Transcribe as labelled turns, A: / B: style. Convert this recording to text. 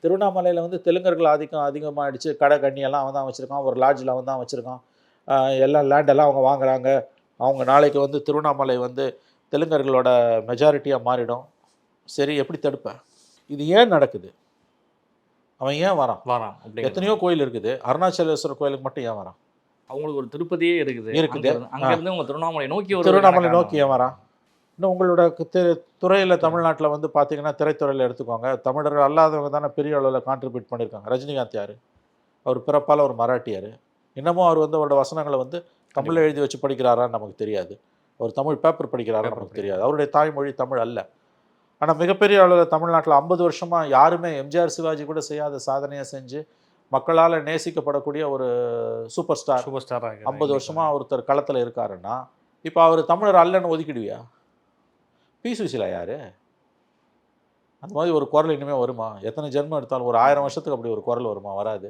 A: திருவண்ணாமலையில் வந்து தெலுங்கர்கள் ஆதிக்கம் அதிகமாகிடுச்சு. கடை கண்ணியெல்லாம் அவன் தான் வச்சுருக்கான். ஒரு லாட்ஜில் அவன் தான் வச்சுருக்கான். எல்லாம் லேண்டெல்லாம் அவங்க வாங்குறாங்க. அவங்க நாளைக்கு வந்து திருவண்ணாமலை வந்து தெலுங்கர்களோட மெஜாரிட்டியாக மாறிடும். சரி, எப்படி தடுப்பேன்? இது ஏன் நடக்குது? அவன் ஏன் வரான்? எத்தனையோ கோயில் இருக்குது. அருணாச்சலேஸ்வரர் கோயிலுக்கு மட்டும் ஏன் வரான்?
B: அவங்களுக்கு ஒரு திருப்பதியே இருக்குது. அங்கேருந்து அவங்க திருவண்ணாமலை நோக்கி
A: ஏன் வரான்? இன்னும் உங்களோட துறையில் தமிழ்நாட்டில் வந்து பார்த்தீங்கன்னா, திரைத்துறையில் எடுத்துக்கோங்க, தமிழர்கள் அல்லாதவங்க தானே பெரிய அளவில் கான்ட்ரிபியூட் பண்ணியிருக்காங்க. ரஜினிகாந்த் யார்? அவர் பிறப்பால் ஒரு மராட்டியார். இன்னமும் அவர் வந்து அவரோட வசனங்களை வந்து தமிழில் எழுதி வச்சு படிக்கிறாரான்னு நமக்கு தெரியாது. அவர் தமிழ் பேப்பர் படிக்கிறாரான்னு நமக்கு தெரியாது. அவருடைய தாய்மொழி தமிழ் அல்ல. ஆனால் மிகப்பெரிய அளவில் தமிழ்நாட்டில் 50 வருஷமாக யாருமே எம்ஜிஆர் சிவாஜி கூட செய்யாத சாதனையை செஞ்சு மக்களால் நேசிக்கப்படக்கூடிய ஒரு சூப்பர் ஸ்டாராக 50 வருஷமாக ஒருத்தர் களத்தில் இருக்காருன்னா, இப்போ அவர் தமிழர் அல்லன்னு ஒதுக்கிடுவியா? பி சுசிலா யார்? அந்த மாதிரி ஒரு குரல் இனிமேல் வருமா? எத்தனை ஜென்மம் எடுத்தாலும் ஒரு 1000 வருஷத்துக்கு அப்படி ஒரு குரல் வருமா? வராது.